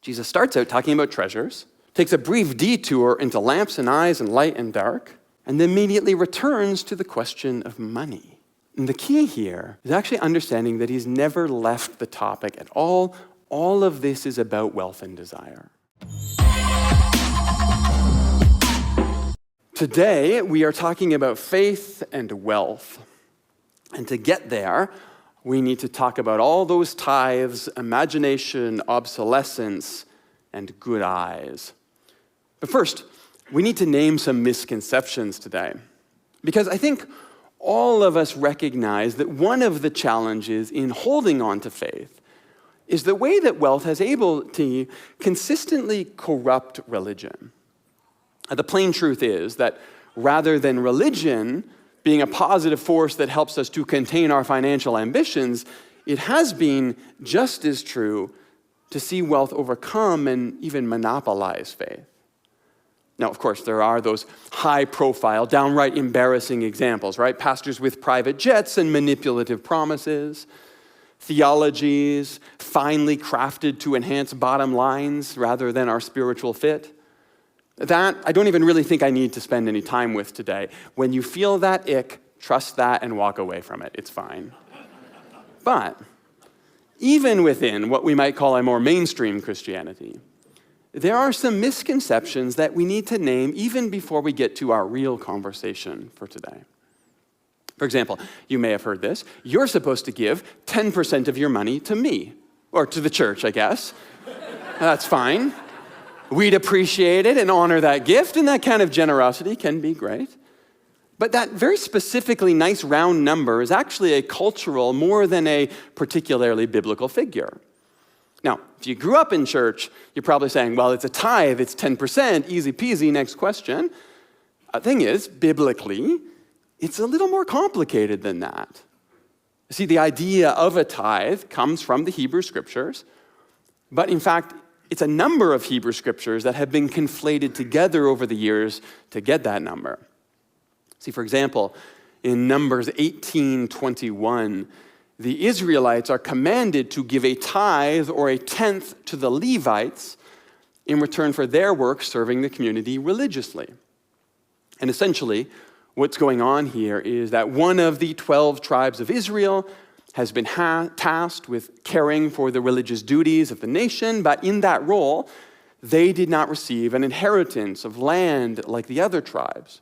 Jesus starts out talking about treasures, takes a brief detour into lamps and eyes and light and dark, and then immediately returns to the question of money. And the key here is actually understanding that he's never left the topic at all. All of this is about wealth and desire. Today, we are talking about faith and wealth. And to get there, we need to talk about all those tithes, imagination, obsolescence, and good eyes. But first, we need to name some misconceptions today. Because I think all of us recognize that one of the challenges in holding on to faith is the way that wealth has able to consistently corrupt religion. The plain truth is that rather than religion being a positive force that helps us to contain our financial ambitions, it has been just as true to see wealth overcome and even monopolize faith. Now, of course, there are those high-profile, downright embarrassing examples, right? Pastors with private jets and manipulative promises, theologies finely crafted to enhance bottom lines rather than our spiritual fit. That, I don't even really think I need to spend any time with today. When you feel that ick, trust that and walk away from it. It's fine. But even within what we might call a more mainstream Christianity, there are some misconceptions that we need to name even before we get to our real conversation for today. For example, you may have heard this. You're supposed to give 10% of your money to me, or to the church, I guess. That's fine. We'd appreciate it and honor that gift, and that kind of generosity can be great. But that very specifically nice round number is actually a cultural more than a particularly biblical figure. Now, if you grew up in church, you're probably saying, well, it's a tithe, it's 10%, easy peasy, next question. The thing is, biblically, it's a little more complicated than that. See, the idea of a tithe comes from the Hebrew Scriptures, but in fact, it's a number of Hebrew Scriptures that have been conflated together over the years to get that number. See, for example, in Numbers 18:21, the Israelites are commanded to give a tithe or a tenth to the Levites in return for their work serving the community religiously. And essentially, what's going on here is that one of the 12 tribes of Israel has been tasked with caring for the religious duties of the nation, but in that role, they did not receive an inheritance of land like the other tribes.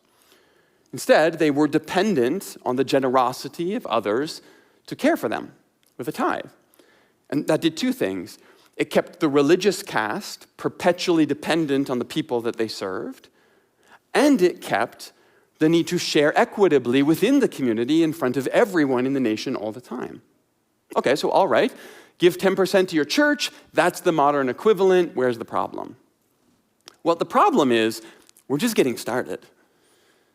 Instead, they were dependent on the generosity of others to care for them with a tithe. And that did two things. It kept the religious caste perpetually dependent on the people that they served, and it kept the need to share equitably within the community in front of everyone in the nation all the time. Okay, so all right, give 10% to your church, that's the modern equivalent, where's the problem? Well, the problem is, we're just getting started.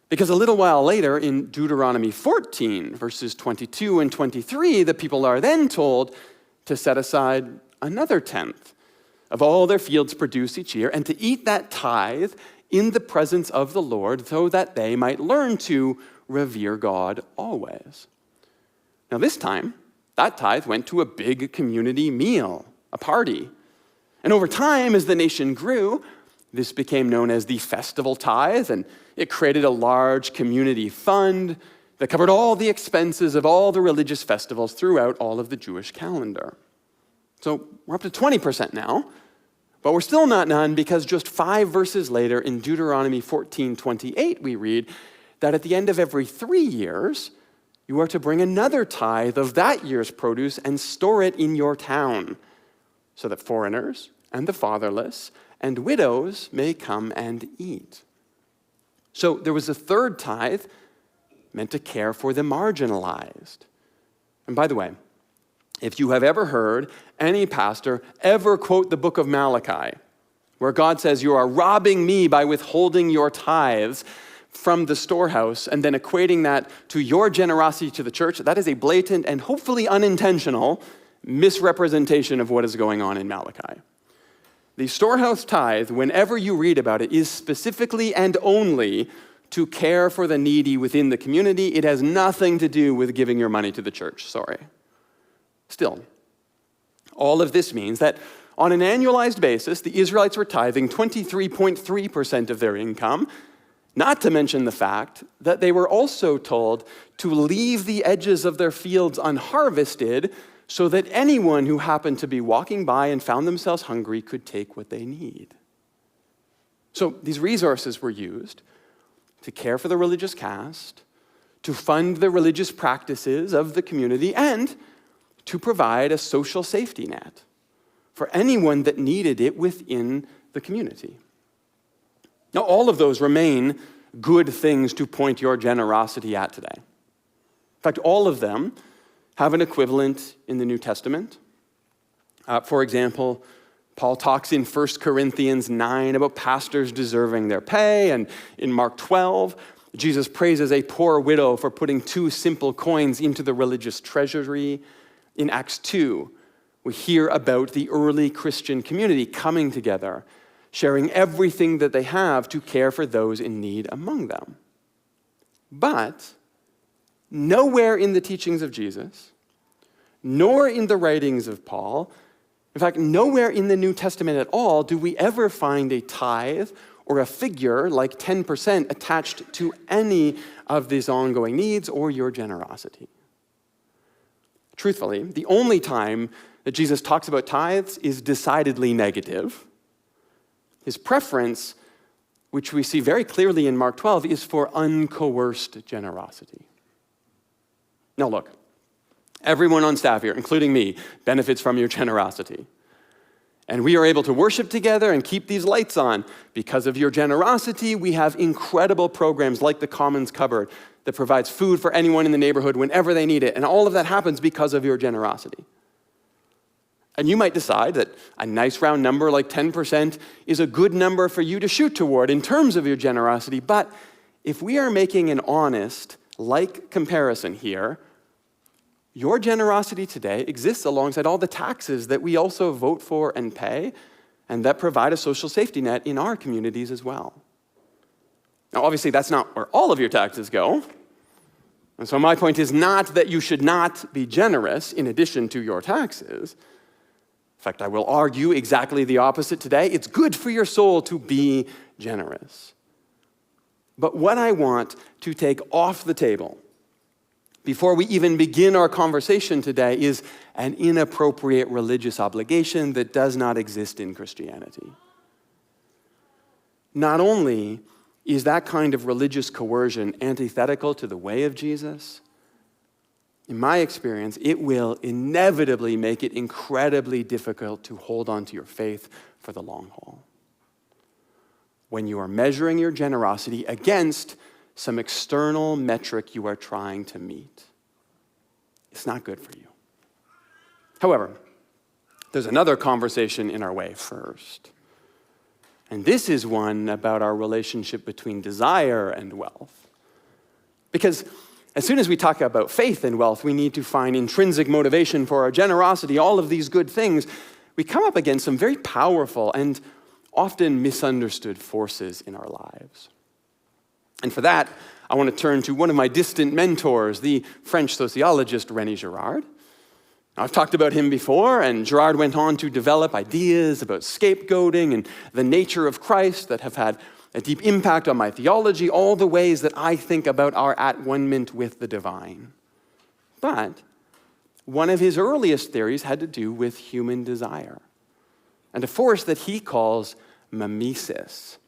Because a little while later, in Deuteronomy 14, verses 22 and 23, the people are then told to set aside another tenth of all their fields produce each year and to eat that tithe in the presence of the Lord so that they might learn to revere God always. Now this time, that tithe went to a big community meal, a party. And over time, as the nation grew, this became known as the festival tithe, and it created a large community fund that covered all the expenses of all the religious festivals throughout all of the Jewish calendar. So we're up to 20% now, but we're still not done because just 5 verses later in Deuteronomy 14:28, we read that at the end of every 3 years, you are to bring another tithe of that year's produce and store it in your town so that foreigners and the fatherless and widows may come and eat. So there was a third tithe meant to care for the marginalized. And by the way, if you have ever heard any pastor ever quote the book of Malachi, where God says, you are robbing me by withholding your tithes from the storehouse and then equating that to your generosity to the church, that is a blatant and hopefully unintentional misrepresentation of what is going on in Malachi. The storehouse tithe, whenever you read about it, is specifically and only to care for the needy within the community. It has nothing to do with giving your money to the church, sorry. Still, all of this means that On an annualized basis, the Israelites were tithing 23.3% of their income, not to mention the fact that they were also told to leave the edges of their fields unharvested so that anyone who happened to be walking by and found themselves hungry could take what they need. So these resources were used to care for the religious caste, to fund the religious practices of the community, and to provide a social safety net for anyone that needed it within the community. Now, all of those remain good things to point your generosity at today. In fact, all of them have an equivalent in the New Testament. For example, Paul talks in 1 Corinthians 9 about pastors deserving their pay, and in Mark 12, Jesus praises a poor widow for putting 2 simple coins into the religious treasury. In Acts 2, we hear about the early Christian community coming together, sharing everything that they have to care for those in need among them. But nowhere in the teachings of Jesus, nor in the writings of Paul, in fact, nowhere in the New Testament at all do we ever find a tithe or a figure like 10% attached to any of these ongoing needs or your generosity. Truthfully, the only time that Jesus talks about tithes is decidedly negative. His preference, which we see very clearly in Mark 12, is for uncoerced generosity. Now look, everyone on staff here, including me, benefits from your generosity. And we are able to worship together and keep these lights on. Because of your generosity, we have incredible programs like the Commons Cupboard that provides food for anyone in the neighborhood whenever they need it. And all of that happens because of your generosity. And you might decide that a nice round number like 10% is a good number for you to shoot toward in terms of your generosity. But if we are making an honest, like comparison here, your generosity today exists alongside all the taxes that we also vote for and pay, and that provide a social safety net in our communities as well. Now, obviously, that's not where all of your taxes go. And so my point is not that you should not be generous in addition to your taxes. In fact, I will argue exactly the opposite today. It's good for your soul to be generous. But what I want to take off the table before we even begin our conversation today is an inappropriate religious obligation that does not exist in Christianity. Not only is that kind of religious coercion antithetical to the way of Jesus, in my experience, it will inevitably make it incredibly difficult to hold on to your faith for the long haul. When you are measuring your generosity against some external metric you are trying to meet, it's not good for you. However, there's another conversation in our way first. And this is one about our relationship between desire and wealth. Because as soon as we talk about faith and wealth, we need to find intrinsic motivation for our generosity, all of these good things. We come up against some very powerful and often misunderstood forces in our lives. And for that, I want to turn to one of my distant mentors, the French sociologist René Girard. Now, I've talked about him before, and Girard went on to develop ideas about scapegoating and the nature of Christ that have had a deep impact on my theology, all the ways that I think about our at-one-ment with the divine. But one of his earliest theories had to do with human desire and a force that he calls mimesis.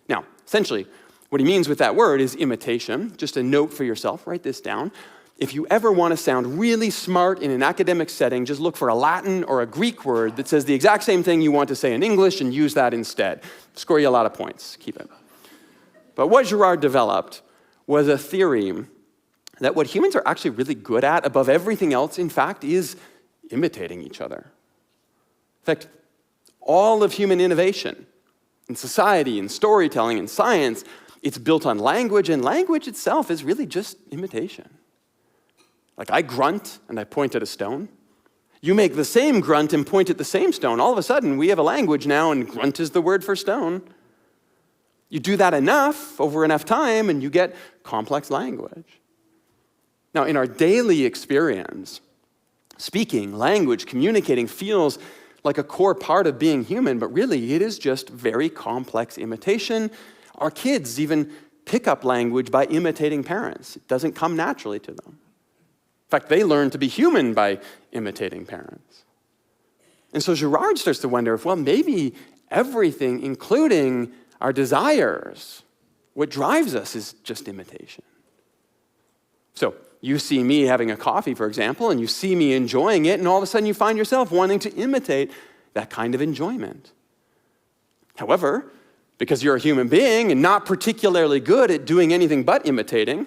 Now, essentially, what he means with that word is imitation. Just a note for yourself, write this down. If you ever want to sound really smart in an academic setting, just look for a Latin or a Greek word that says the exact same thing you want to say in English and use that instead. Score you a lot of points. Keep it. But what Girard developed was a theory that what humans are actually really good at, above everything else, in fact, is imitating each other. In fact, all of human innovation in society, in storytelling, in science, it's built on language, and language itself is really just imitation. Like I grunt and I point at a stone. You make the same grunt and point at the same stone. All of a sudden, we have a language now, and grunt is the word for stone. You do that enough, over enough time, and you get complex language. Now, in our daily experience, speaking, language, communicating feels like a core part of being human, but really it is just very complex imitation. Our kids even pick up language by imitating parents. It doesn't come naturally to them. In fact, they learn to be human by imitating parents. And so Girard starts to wonder if, well, maybe everything, including our desires, what drives us is just imitation. So you see me having a coffee, for example, and you see me enjoying it, and all of a sudden you find yourself wanting to imitate that kind of enjoyment. However, because you're a human being and not particularly good at doing anything but imitating,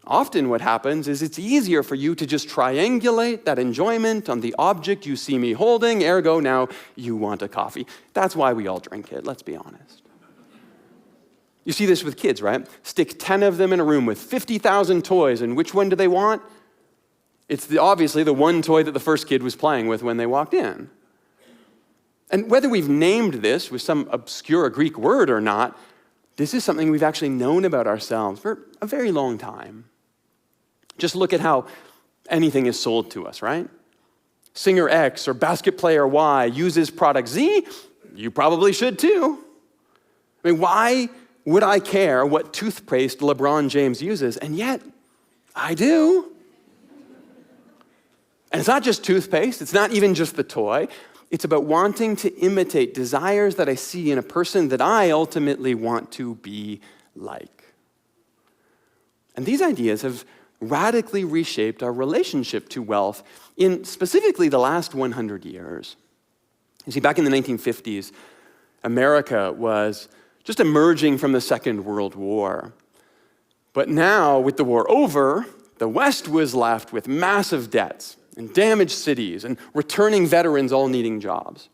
often what happens is it's easier for you to just triangulate that enjoyment on the object you see me holding, ergo now you want a coffee. That's why we all drink it, let's be honest. You see this with kids, right? Stick 10 of them in a room with 50,000 toys, and which one do they want? It's obviously the one toy that the first kid was playing with when they walked in. And whether we've named this with some obscure Greek word or not, this is something we've actually known about ourselves for a very long time. Just look at how anything is sold to us, right? Singer X or basket player Y uses product Z, you probably should too. I mean, why would I care what toothpaste LeBron James uses? And yet, I do. And it's not just toothpaste, it's not even just the toy. It's about wanting to imitate desires that I see in a person that I ultimately want to be like. And these ideas have radically reshaped our relationship to wealth in specifically the last 100 years. You see, back in the 1950s, America was just emerging from the Second World War. But now, with the war over, the West was left with massive debts and damaged cities and returning veterans all needing jobs.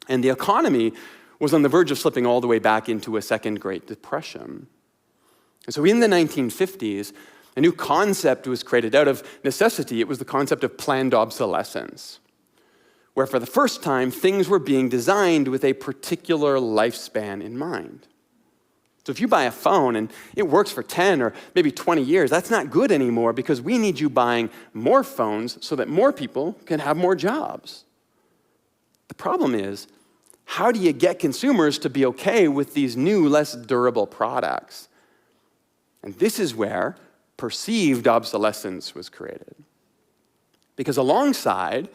And the economy was on the verge of slipping all the way back into a second Great Depression. And so in the 1950s, a new concept was created out of necessity. It was the concept of planned obsolescence, where for the first time, things were being designed with a particular lifespan in mind. So if you buy a phone and it works for 10 or maybe 20 years, that's not good anymore because we need you buying more phones so that more people can have more jobs. The problem is, how do you get consumers to be okay with these new, less durable products? And this is where perceived obsolescence was created. Because alongside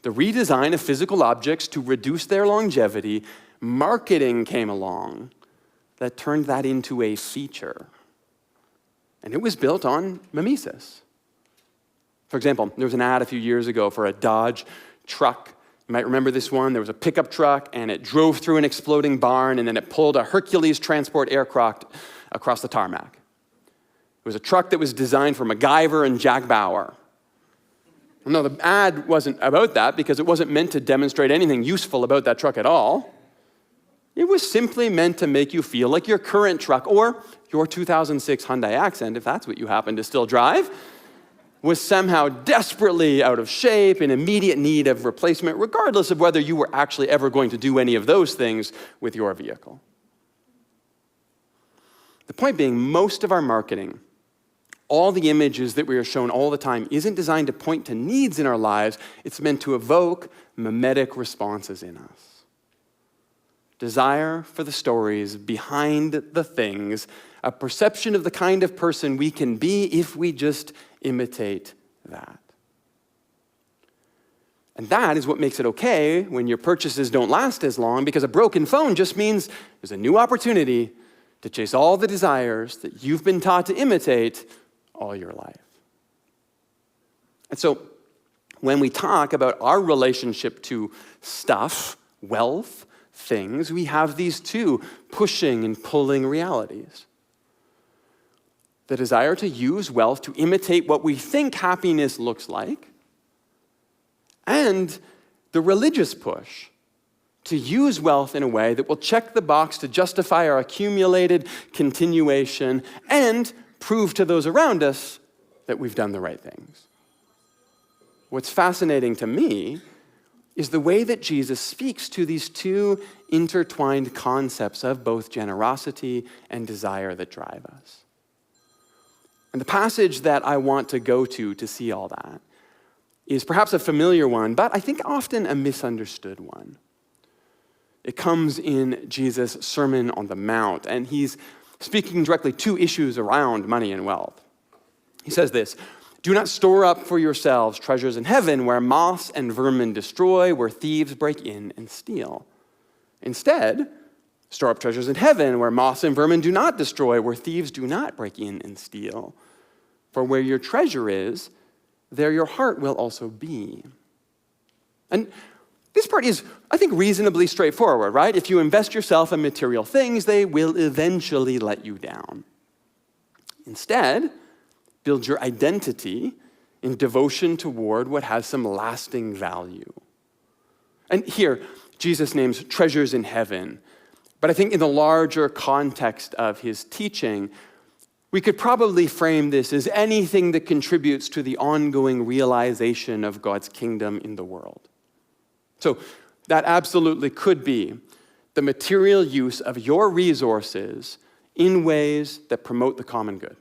the redesign of physical objects to reduce their longevity, marketing came along that turned that into a feature. And it was built on mimesis. For example, there was an ad a few years ago for a Dodge truck. You might remember this one. There was a pickup truck, and it drove through an exploding barn, and then it pulled a Hercules transport aircraft across the tarmac. It was a truck that was designed for MacGyver and Jack Bauer. No, the ad wasn't about that because it wasn't meant to demonstrate anything useful about that truck at all. It was simply meant to make you feel like your current truck or your 2006 Hyundai Accent, if that's what you happen to still drive, was somehow desperately out of shape, in immediate need of replacement, regardless of whether you were actually ever going to do any of those things with your vehicle. The point being, most of our marketing, all the images that we are shown all the time, isn't designed to point to needs in our lives. It's meant to evoke mimetic responses in us. Desire for the stories behind the things, a perception of the kind of person we can be if we just imitate that. And that is what makes it okay when your purchases don't last as long, because a broken phone just means there's a new opportunity to chase all the desires that you've been taught to imitate all your life. And so when we talk about our relationship to stuff, wealth, things, we have these two pushing and pulling realities. The desire to use wealth to imitate what we think happiness looks like, and the religious push to use wealth in a way that will check the box to justify our accumulated continuation and prove to those around us that we've done the right things. What's fascinating to me is the way that Jesus speaks to these two intertwined concepts of both generosity and desire that drive us. And the passage that I want to go to see all that is perhaps a familiar one, but I think often a misunderstood one. It comes in Jesus' Sermon on the Mount, and he's speaking directly to issues around money and wealth. He says this, "Do not store up for yourselves treasures in heaven where moths and vermin destroy, where thieves break in and steal. Instead, store up treasures in heaven where moths and vermin do not destroy, where thieves do not break in and steal. For where your treasure is, there your heart will also be." And this part is, I think, reasonably straightforward, right? If you invest yourself in material things, they will eventually let you down. Instead, build your identity in devotion toward what has some lasting value. And here, Jesus names treasures in heaven. But I think in the larger context of his teaching, we could probably frame this as anything that contributes to the ongoing realization of God's kingdom in the world. So that absolutely could be the material use of your resources in ways that promote the common good.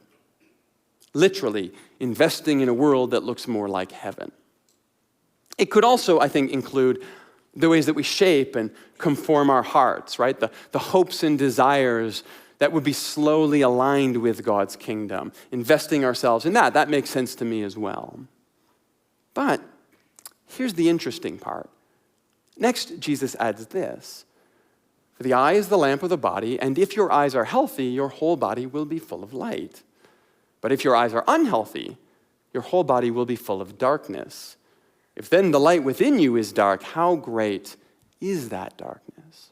Literally, investing in a world that looks more like heaven. It could also, I think, include the ways that we shape and conform our hearts, right? The hopes and desires that would be slowly aligned with God's kingdom. Investing ourselves in that makes sense to me as well. But here's the interesting part. Next, Jesus adds this, "For the eye is the lamp of the body, and if your eyes are healthy, your whole body will be full of light. But if your eyes are unhealthy, your whole body will be full of darkness. If then the light within you is dark, how great is that darkness?"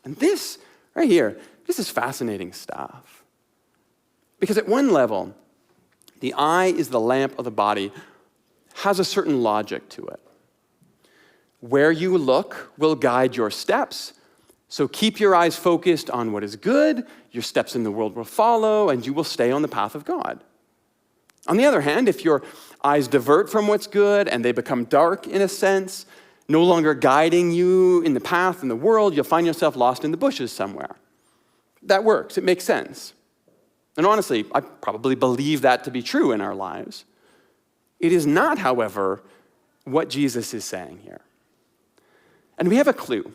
And this, right here, this is fascinating stuff. Because at one level, the eye is the lamp of the body has a certain logic to it. Where you look will guide your steps, so keep your eyes focused on what is good, your steps in the world will follow, and you will stay on the path of God. On the other hand, if your eyes divert from what's good and they become dark in a sense, no longer guiding you in the path in the world, you'll find yourself lost in the bushes somewhere. That works, it makes sense. And honestly, I probably believe that to be true in our lives. It is not, however, what Jesus is saying here. And we have a clue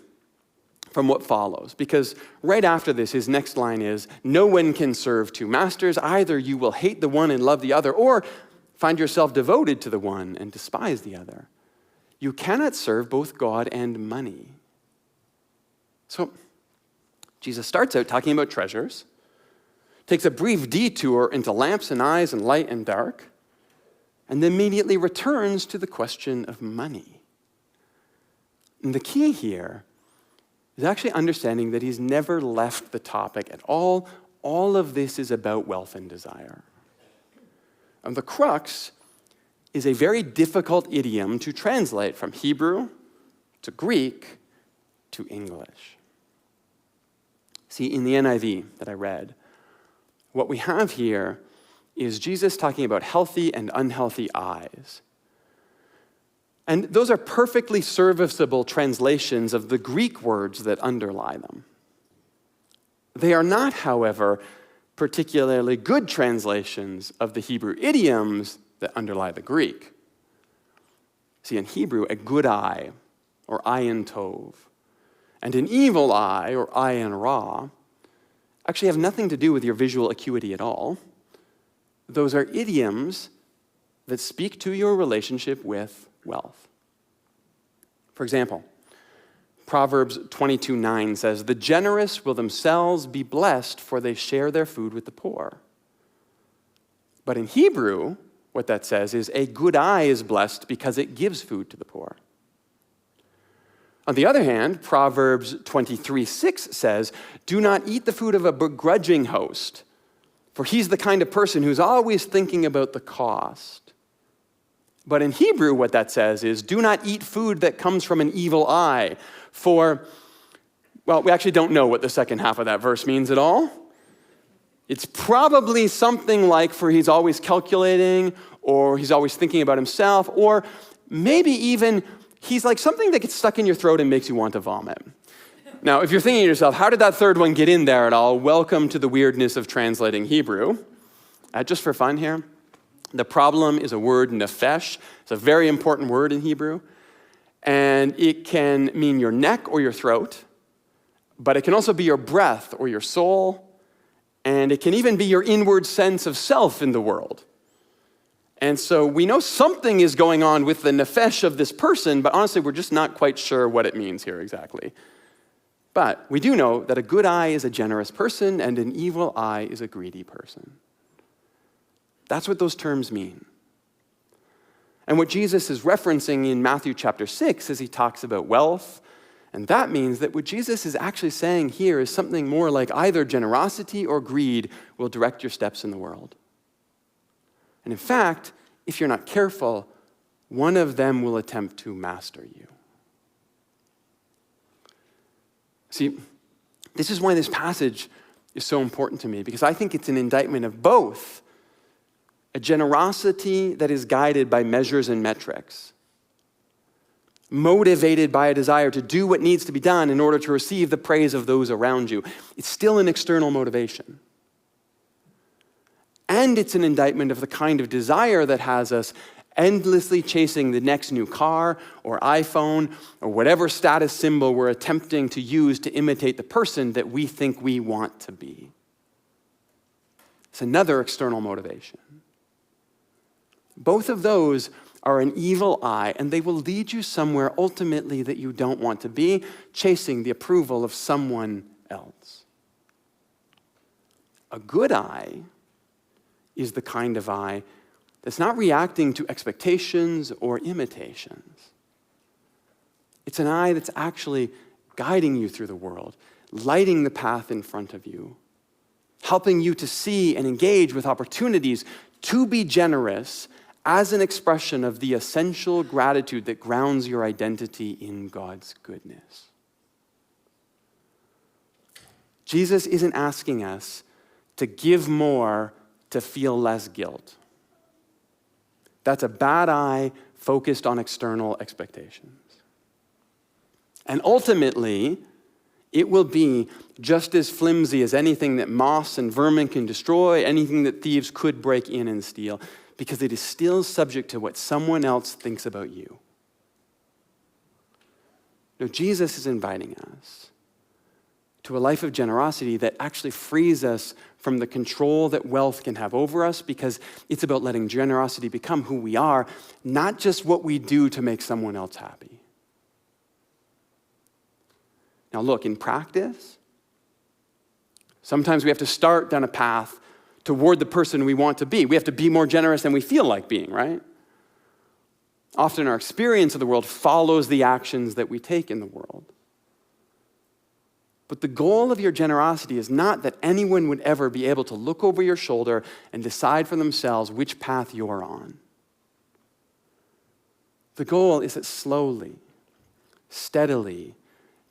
from what follows, because right after this, his next line is, "No one can serve two masters. Either you will hate the one and love the other, or find yourself devoted to the one and despise the other. You cannot serve both God and money." So Jesus starts out talking about treasures, takes a brief detour into lamps and eyes and light and dark, and then immediately returns to the question of money. And the key here is actually understanding that he's never left the topic at all. All of this is about wealth and desire. And the crux is a very difficult idiom to translate from Hebrew to Greek to English. See, in the NIV that I read, what we have here is Jesus talking about healthy and unhealthy eyes. And those are perfectly serviceable translations of the Greek words that underlie them. They are not, however, particularly good translations of the Hebrew idioms that underlie the Greek. See, in Hebrew, a good eye, or ayin tov, and an evil eye, or ayin ra, actually have nothing to do with your visual acuity at all. Those are idioms that speak to your relationship with wealth. For example, Proverbs 22:9 says, "The generous will themselves be blessed, for they share their food with the poor." But in Hebrew, what that says is, "A good eye is blessed because it gives food to the poor." On the other hand, Proverbs 23:6 says, "Do not eat the food of a begrudging host, for he's the kind of person who's always thinking about the cost." But in Hebrew, what that says is, "Do not eat food that comes from an evil eye, for," well, we actually don't know what the second half of that verse means at all. It's probably something like, "For he's always calculating," or "he's always thinking about himself," or maybe even, "He's like something that gets stuck in your throat and makes you want to vomit." Now, if you're thinking to yourself, how did that third one get in there at all? Welcome to the weirdness of translating Hebrew. Just for fun here, The problem is a word, nephesh. It's a very important word in Hebrew. And it can mean your neck or your throat, but it can also be your breath or your soul, and it can even be your inward sense of self in the world. And so we know something is going on with the nephesh of this person, but honestly, we're just not quite sure what it means here exactly. But we do know that a good eye is a generous person, and an evil eye is a greedy person. That's what those terms mean. And what Jesus is referencing in Matthew chapter 6 as he talks about wealth, and that means that what Jesus is actually saying here is something more like either generosity or greed will direct your steps in the world. And in fact, if you're not careful, one of them will attempt to master you. See, this is why this passage is so important to me, because I think it's an indictment of both a generosity that is guided by measures and metrics, motivated by a desire to do what needs to be done in order to receive the praise of those around you. It's still an external motivation. And it's an indictment of the kind of desire that has us endlessly chasing the next new car or iPhone or whatever status symbol we're attempting to use to imitate the person that we think we want to be. It's another external motivation. Both of those are an evil eye, and they will lead you somewhere ultimately that you don't want to be, chasing the approval of someone else. A good eye is the kind of eye that's not reacting to expectations or imitations. It's an eye that's actually guiding you through the world, lighting the path in front of you, helping you to see and engage with opportunities to be generous as an expression of the essential gratitude that grounds your identity in God's goodness. Jesus isn't asking us to give more to feel less guilt. That's a bad eye focused on external expectations. And ultimately, it will be just as flimsy as anything that moths and vermin can destroy, anything that thieves could break in and steal, because it is still subject to what someone else thinks about you. No, Jesus is inviting us to a life of generosity that actually frees us from the control that wealth can have over us, because it's about letting generosity become who we are, not just what we do to make someone else happy. Now look, in practice, sometimes we have to start down a path toward the person we want to be. We have to be more generous than we feel like being, right? Often our experience of the world follows the actions that we take in the world. But the goal of your generosity is not that anyone would ever be able to look over your shoulder and decide for themselves which path you're on. The goal is that slowly, steadily,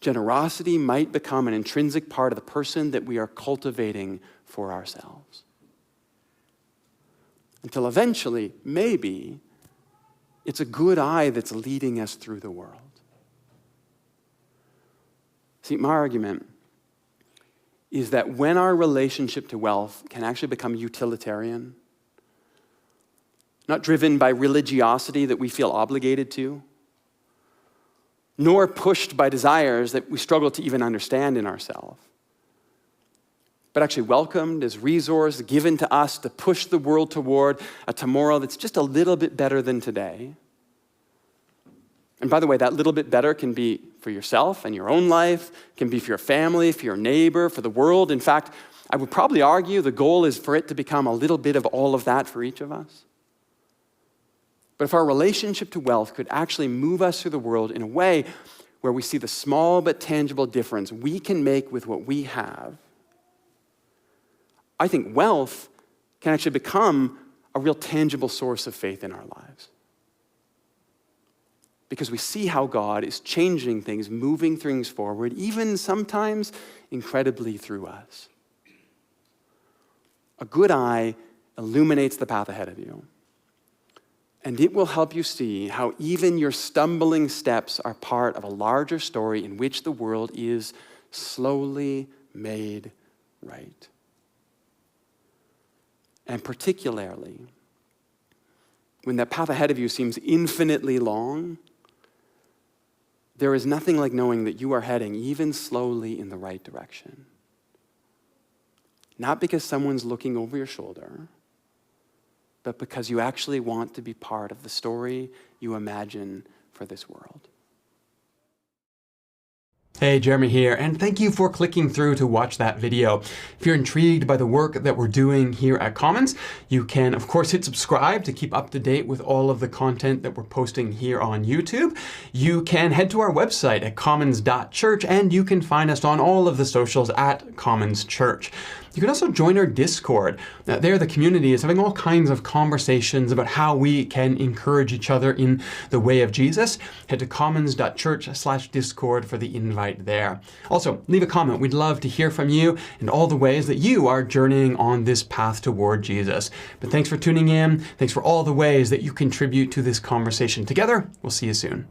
generosity might become an intrinsic part of the person that we are cultivating for ourselves. Until eventually, maybe, it's a good eye that's leading us through the world. See, my argument is that when our relationship to wealth can actually become utilitarian, not driven by religiosity that we feel obligated to, nor pushed by desires that we struggle to even understand in ourselves, but actually welcomed as resource given to us to push the world toward a tomorrow that's just a little bit better than today. And by the way, that little bit better can be for yourself and your own life, can be for your family, for your neighbor, for the world. In fact, I would probably argue the goal is for it to become a little bit of all of that for each of us. But if our relationship to wealth could actually move us through the world in a way where we see the small but tangible difference we can make with what we have, I think wealth can actually become a real tangible source of faith in our lives. Because we see how God is changing things, moving things forward, even sometimes incredibly through us. A good eye illuminates the path ahead of you. And it will help you see how even your stumbling steps are part of a larger story in which the world is slowly made right. And particularly, when that path ahead of you seems infinitely long, there is nothing like knowing that you are heading, even slowly, in the right direction. Not because someone's looking over your shoulder, but because you actually want to be part of the story you imagine for this world. Hey, Jeremy here, and thank you for clicking through to watch that video. If you're intrigued by the work that we're doing here at Commons, you can, of course, hit subscribe to keep up to date with all of the content that we're posting here on YouTube. You can head to our website at commons.church, and you can find us on all of the socials at Commons Church. You can also join our Discord. There, the community is having all kinds of conversations about how we can encourage each other in the way of Jesus. Head to commons.church/Discord for the invite there. Also, leave a comment. We'd love to hear from you and all the ways that you are journeying on this path toward Jesus. But thanks for tuning in. Thanks for all the ways that you contribute to this conversation. Together, we'll see you soon.